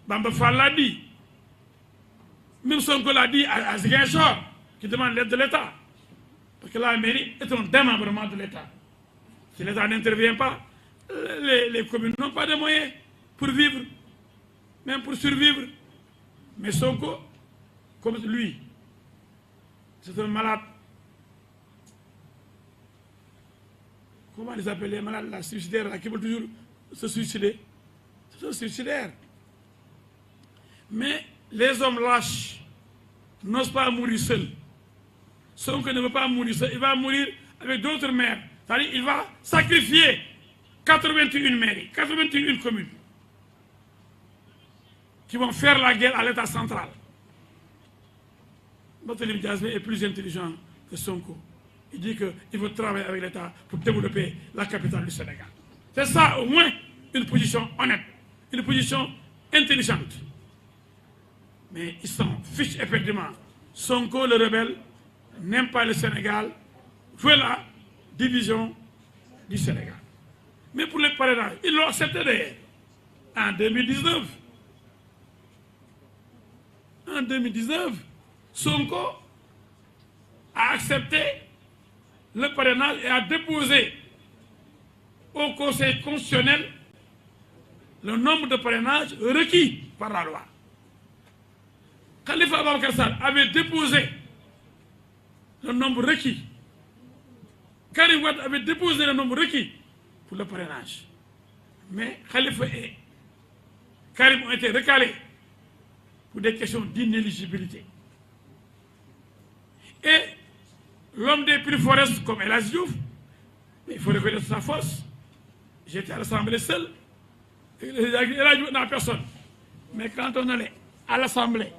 Bamba Fall l'a dit. Même Sonko l'a dit à Ziguinchor, qui demande l'aide de l'État. Parce que la mairie est un démembrement de l'État. Si l'État n'intervient pas, les communes n'ont pas de moyens pour vivre, même pour survivre. Mais Sonko, comme lui, c'est un malade. Comment les appeler les malades, la suicidaire, là, qui veulent toujours se suicider? C'est un suicidaire. Mais les hommes lâches n'osent pas mourir seuls. Sonko ne veut pas mourir seul, il va mourir avec d'autres maires. C'est-à-dire il va sacrifier 81 mairies, 81 communes qui vont faire la guerre à l'État central. Barthélémy Dias est plus intelligent que Sonko. Il dit qu'il veut travailler avec l'État pour développer la capitale du Sénégal. C'est ça au moins une position honnête, une position intelligente. Mais ils s'en fichent éperdument. Sonko, le rebelle, n'aime pas le Sénégal, veut la division du Sénégal. Mais pour les parrainages, ils l'ont accepté d'ailleurs. En 2019. En 2019, Sonko a accepté le parrainage et a déposé au Conseil constitutionnel le nombre de parrainages requis par la loi. Khalifa Ababacar Sall avait déposé le nombre requis. Karim Wade avait déposé le nombre requis pour le parrainage. Mais Khalifa et Karim ont été recalés pour des questions d'inéligibilité. Et l'homme des plus forestes comme El Hadji Diouf, il faut reconnaître sa force. J'étais à l'Assemblée seul. El Hadji Diouf n'a personne. Mais quand on allait à l'Assemblée,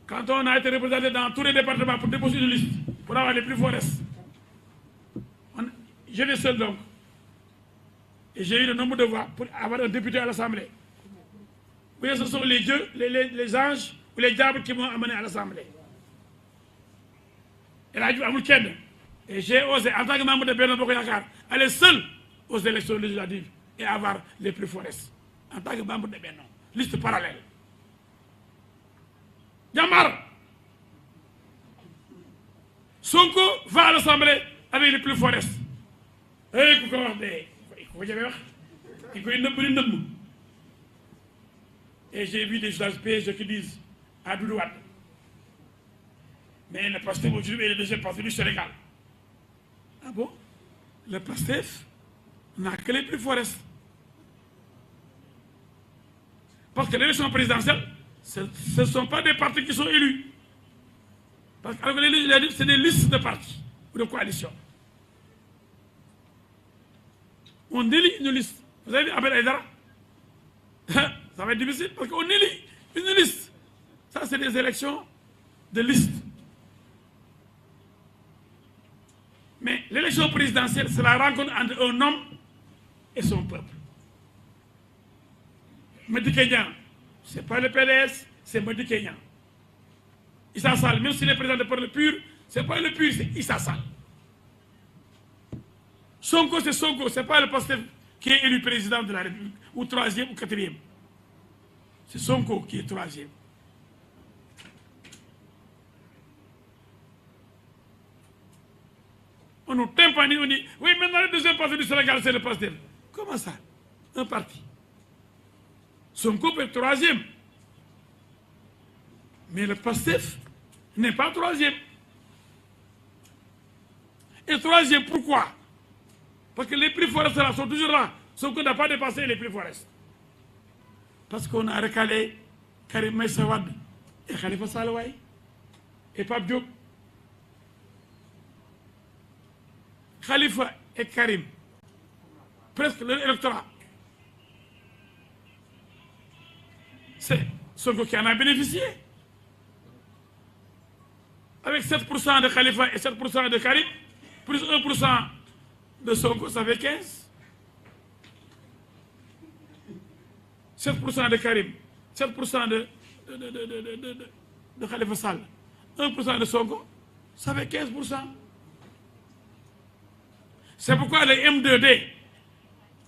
quand on a été représenté dans tous les départements pour déposer une liste, pour avoir les plus forestes, j'étais seul donc. Et j'ai eu le nombre de voix pour avoir un député à l'Assemblée. Oui, ce sont les dieux, les anges ou les diables qui m'ont amené à l'Assemblée. Et là, et j'ai osé, en tant que membre de Benno Bokk Yakaar, aller seul aux élections législatives et avoir les plus forestes. En tant que membre de Benno. Liste parallèle. Jambar Sonko va à l'Assemblée avec les plus forestes. Et j'ai vu des journalistes PSG qui disent à Doudou Wade, mais le PASTEF aujourd'hui est le deuxième parti du Sénégal. Ah bon? Le PASTEF n'a que les plus forestes. Parce que l'élection présidentielle, ce ne sont pas des partis qui sont élus. Parce que les législatives, c'est des listes de partis ou de coalitions. On élit une liste. Vous avez vu Abel Aïdara? Ça va être difficile parce qu'on élit une liste. Ça, c'est des élections de liste. Mais l'élection présidentielle, c'est la rencontre entre un homme et son peuple. Madické Niang, ce n'est pas le PDS, c'est Madické Niang. Issa Sall, même s'il est présenté par le PUR, ce n'est pas le PUR, c'est Issa Sall. Sonko, c'est Sonko, ce n'est pas le PASTEF qui est élu président de la République, ou troisième ou quatrième. C'est Sonko qui est troisième. On nous tympanise, on dit, oui, maintenant le deuxième parti du Sénégal, c'est le PASTEF. Comment ça? Un parti. Sonko peut être troisième. Mais le PASTEF n'est pas troisième. Et troisième, pourquoi? Parce que les prix forestes sont toujours là. Sonko n'a pas dépassé les prix forestes. Parce qu'on a recalé Karim Meïssa Wade et Khalifa Sall et Pape Diop. Khalifa et Karim, presque leur électorat, c'est Sonko qui en a bénéficié. Avec 7% de Khalifa et 7% de Karim, plus 1% de Sonko, ça fait 15. 7% de Karim, 7% de Khalifa Sall, 1% de Sonko, ça fait 15%. C'est pourquoi les M2D,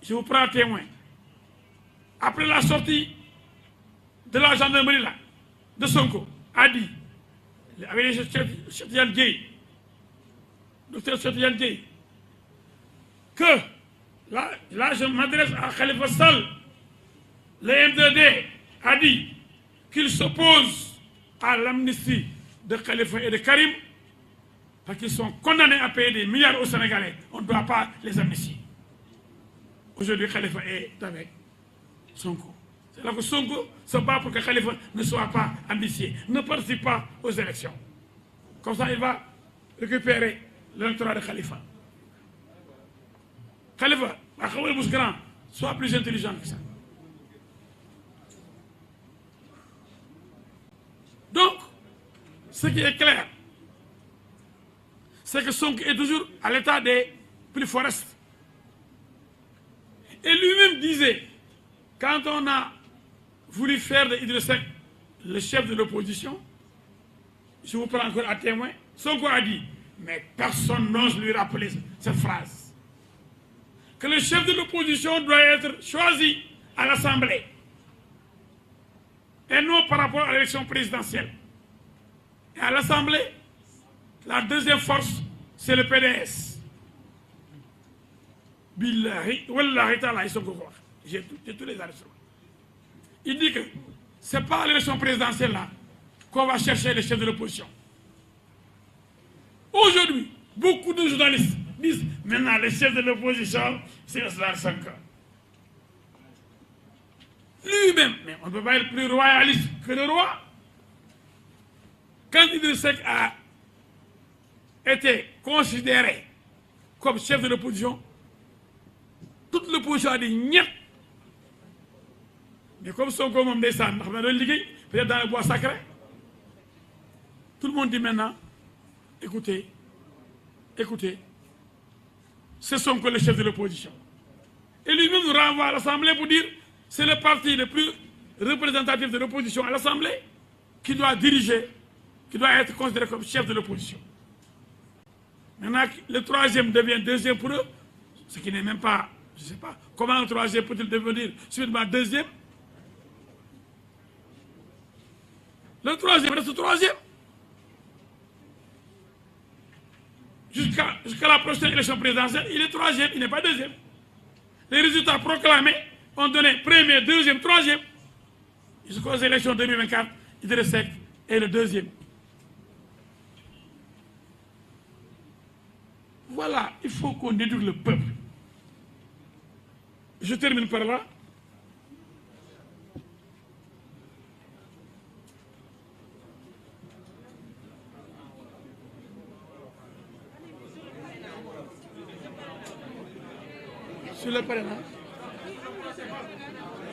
je vous prends témoin, après la sortie de la gendarmerie là, de Sonko, a dit, avec les Cheikh Tidiane Dièye, docteur Cheikh Tidiane Dièye, que, là je m'adresse à Khalifa Sall, le M2D a dit qu'il s'oppose à l'amnistie de Khalifa et de Karim parce qu'ils sont condamnés à payer des milliards aux Sénégalais. On ne doit pas les amnistier. Aujourd'hui, Khalifa est avec Sonko. C'est là que Sonko se bat pour que Khalifa ne soit pas amnistié, ne participe pas aux élections. Comme ça, il va récupérer l'électorat de Khalifa. Khalifa, à Khaoué Bousgran, soit plus intelligent que ça. Donc, ce qui est clair, c'est que Sonko est toujours à l'état des plus forestes. Et lui-même disait, quand on a voulu faire de Idriss Seck le chef de l'opposition, je vous prends encore à témoin, Sonko a dit, mais personne n'ose lui rappeler cette phrase, que le chef de l'opposition doit être choisi à l'Assemblée, et non par rapport à l'élection présidentielle. Et à l'Assemblée, la deuxième force, c'est le PDS. Billahi, wallahi ta'ala, ils sont au pouvoir. J'ai tous les arrêts. Il dit que ce n'est pas à l'élection présidentielle là qu'on va chercher les chefs de l'opposition. Aujourd'hui, beaucoup de journalistes disent maintenant les chefs de l'opposition, c'est Ousmane Sonko. Lui-même, mais on ne peut pas être plus royaliste que le roi. Quand Idriss Seck a été considéré comme chef de l'opposition, toute l'opposition a dit niet. Mais comme Sonko moom ndeysaan ndax na doon liggéey peut-être dans le bois sacré, tout le monde dit maintenant, écoutez, c'est Sonko le chef de l'opposition. Et lui-même nous renvoie à l'Assemblée pour dire c'est le parti le plus représentatif de l'opposition à l'Assemblée qui doit diriger, qui doit être considéré comme chef de l'opposition. Maintenant, le troisième devient deuxième pour eux, ce qui n'est même pas, je ne sais pas, comment un troisième peut-il devenir subitement deuxième? Le troisième reste troisième. Jusqu'à la prochaine élection présidentielle, il est troisième, il n'est pas deuxième. Les résultats proclamés ont donné premier, deuxième, troisième. Jusqu'aux élections 2024, Idriss Seck est le deuxième. Voilà, il faut qu'on éduque le peuple. Je termine par là. Sur le parrainage.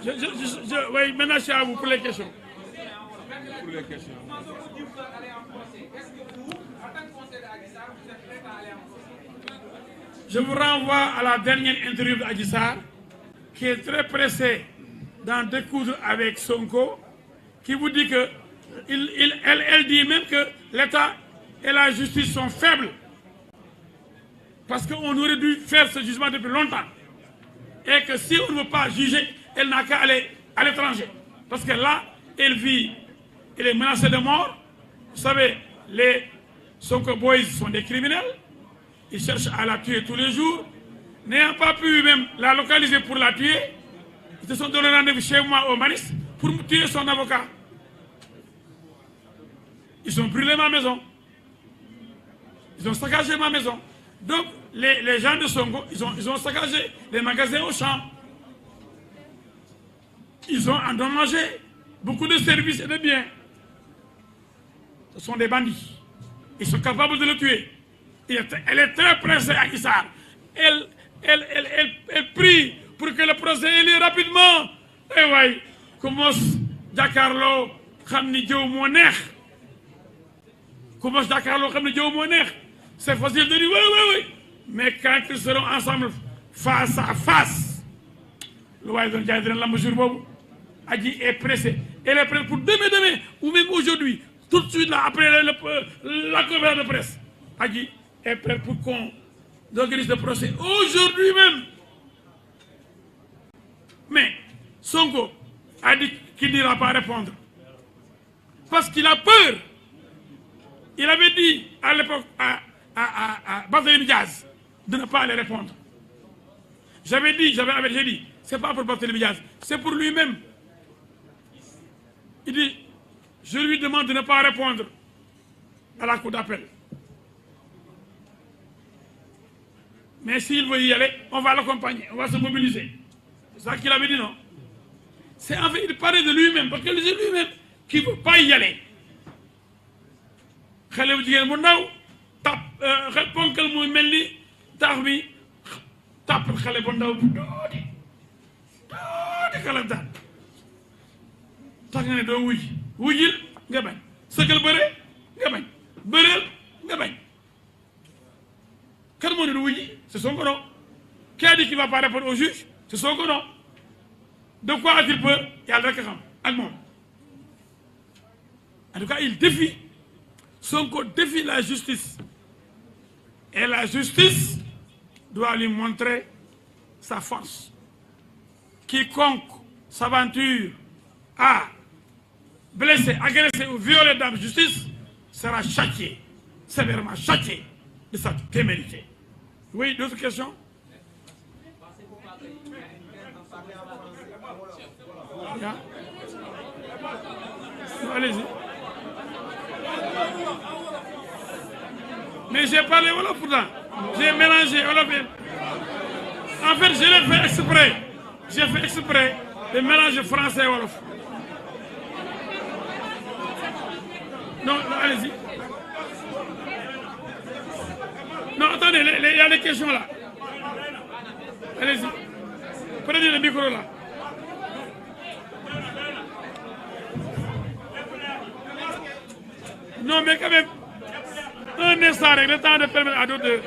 Oui, maintenant c'est à vous pour les questions. Pour les questions. Je vous renvoie à la dernière interview d'Adji Sarr, qui est très pressé d'en découdre avec Sonko, qui vous dit que elle dit même que l'État et la justice sont faibles, parce qu'on aurait dû faire ce jugement depuis longtemps, et que si on ne veut pas juger, elle n'a qu'à aller à l'étranger, parce que là, elle vit, elle est menacée de mort. Vous savez, les Sonko Boys sont des criminels. Ils cherchent à la tuer tous les jours. N'ayant pas pu même la localiser pour la tuer, ils se sont donné rendez-vous chez moi au Manis pour tuer son avocat. Ils ont brûlé ma maison. Ils ont saccagé ma maison. Donc, les gens de Sonko, ils ont saccagé les magasins au champ. Ils ont endommagé beaucoup de services et de biens. Ce sont des bandits. Ils sont capables de le tuer. Elle est très pressée à Adji Sarr. Elle prie pour que le procès ait lieu rapidement. Et oui, comment Jakaarlo xam ni jëw moo neex. Comment Jakaarlo xam ni jëw moo neex. C'est facile de dire oui. Mais quand ils seront ensemble face à face, le waaye doon jaay dina lamb jour boobu. Adji est pressée. Elle est prête pour demain, ou même aujourd'hui, tout de suite là, après la conférence de presse. Adji est prête pour qu'on organise le procès aujourd'hui même. Mais Sonko a dit qu'il n'ira pas répondre. Parce qu'il a peur. Il avait dit à l'époque à Barthélémy Diaz de ne pas aller répondre. J'ai dit, c'est pas pour Barthélémy Diaz, c'est pour lui-même. Il dit, je lui demande de ne pas répondre à la cour d'appel. Mais s'il veut y aller, on va l'accompagner, on va se mobiliser. C'est ça qu'il avait dit, non? C'est en fait, il parlait de lui-même, parce que c'est lui-même qui ne veut pas y aller. xale bu jigéen bu ndaw xel ponkal muy mel ni taax bi tàppal xale bu ndaw bu doodi xalantaan tax nga ne doo wujjil nga bañ sëgal bëre nga bañ bëreel nga bañ kan moo ne du wujji c'est Sonko non qui a dit qu'il va pas répondre au juge c'est Sonko non de quoi a-t-il peur yàlla rek a xam ak moom en tout cas il défie Sonko défie la justice et la justice doit lui montrer sa force. Quiconque s'aventure à blesser, agresser ou violer dans la justice sera châtié, sévèrement châtié de sa témérité. Oui, d'autres questions? Yeah. Non, allez-y. Mais j'ai parlé wolof pourtant. J'ai mélangé wolof. En fait, je l'ai fait exprès. J'ai fait exprès de mélanger français et wolof. Non, allez-y. Non, attendez, il y a des questions là. Allez-y. Prenez le micro là. Non, mais quand même, un instant, le temps de permettre à d'autres de...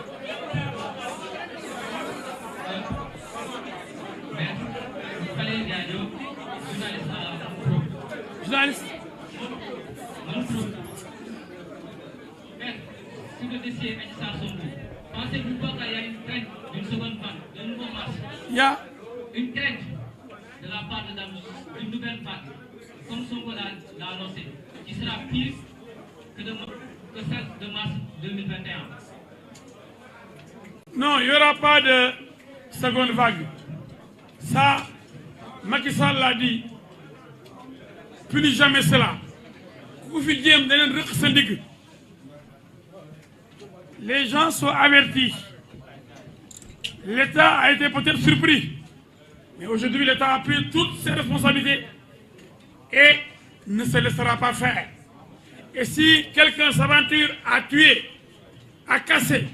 Journaliste. Sur le dossier pensez-vous pas qu'il y a une crainte d'une seconde vague, d'un nouveau marche? Il y a une crainte de la part d'une nouvelle vague, comme Sonko l'a annoncé, qui sera pire que celle de mars 2021. Non, il n'y aura pas de seconde vague. Ça, Macky Sall l'a dit. Plus jamais cela. Les gens sont avertis. L'État a été peut-être surpris. Mais aujourd'hui, l'État a pris toutes ses responsabilités et ne se laissera pas faire. Et si quelqu'un s'aventure à tuer, à casser,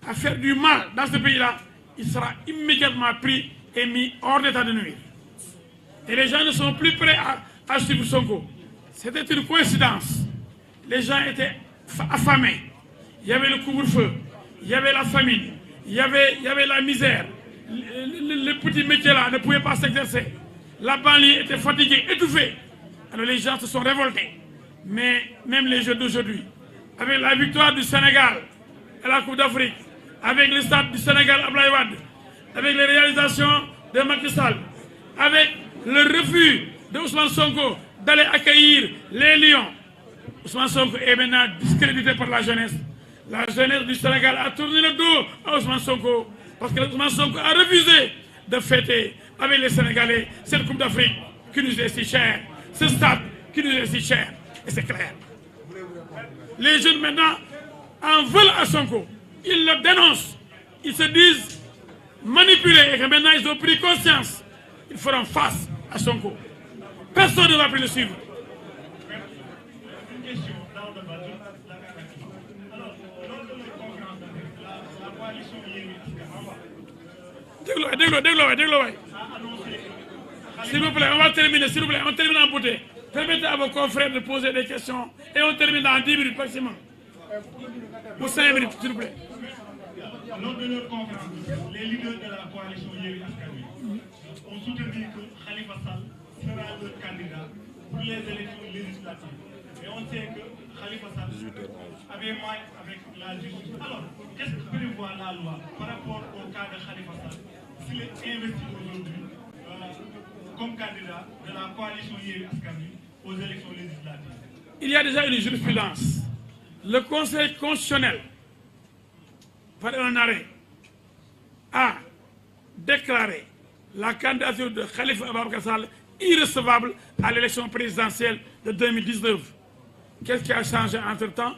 à faire du mal dans ce pays-là, il sera immédiatement pris et mis hors d'état de nuire. Et les gens ne sont plus prêts à suivre Sonko. C'était une coïncidence. Les gens étaient affamés. Il y avait le couvre-feu, il y avait la famine, il y avait la misère. Les petits métiers-là ne pouvaient pas s'exercer. La banlieue était fatiguée, étouffée. Alors les gens se sont révoltés. Mais même les jeunes d'aujourd'hui, avec la victoire du Sénégal à la Coupe d'Afrique, avec le stade du Sénégal à Abdoulaye Wade, avec les réalisations de Macky Sall, avec le refus de Ousmane Sonko d'aller accueillir les Lions. Ousmane Sonko est maintenant discrédité par la jeunesse. La jeunesse du Sénégal a tourné le dos à Ousmane Sonko parce que Ousmane Sonko a refusé de fêter avec les Sénégalais cette Coupe d'Afrique qui nous est si chère, ce stade qui nous est si cher. Et c'est clair. Les jeunes maintenant en veulent à Sonko. Ils le dénoncent. Ils se disent manipulés et que maintenant ils ont pris conscience. Ils feront face à Sonko. Personne ne va plus le suivre. S'il vous plaît, on va terminer, s'il vous plaît, on termine en beauté. Permettez à vos confrères de poser des questions et on termine dans 10 minutes maximum. Pour 5 minutes, s'il vous plaît. Lors de leur conférence, les leaders de la coalition Yewwi Askan Wi ont soutenu que Khalifa Sall sera leur candidat pour les élections législatives. Et on sait que Khalifa Sall avait maille avec la justice. Alors, qu'est-ce que prévoit la loi par rapport au cas de Khalifa Sall s'il est investi aujourd'hui comme candidat de la coalition Yewwi Askan Wi aux élections législatives. Il y a déjà une jurisprudence. Le Conseil constitutionnel, par un arrêt, a déclaré la candidature de Khalifa Ababacar Sall irrecevable à l'élection présidentielle de 2019. Qu'est-ce qui a changé entre-temps?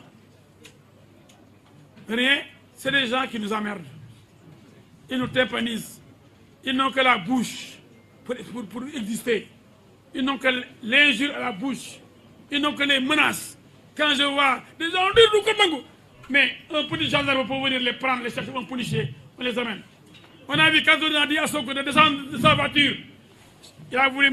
Rien. C'est des gens qui nous emmerdent. Ils nous tympanisent. Ils n'ont que la bouche pour exister. Ils n'ont que l'injure à la bouche. Ils n'ont que les menaces. Quand je vois des gens dire nous comme mais un petit gendarme peut venir les prendre, les chercher, un policier, on les amène. On a vu quand on a dit à Sonko de descendre de sa voiture, il a voulu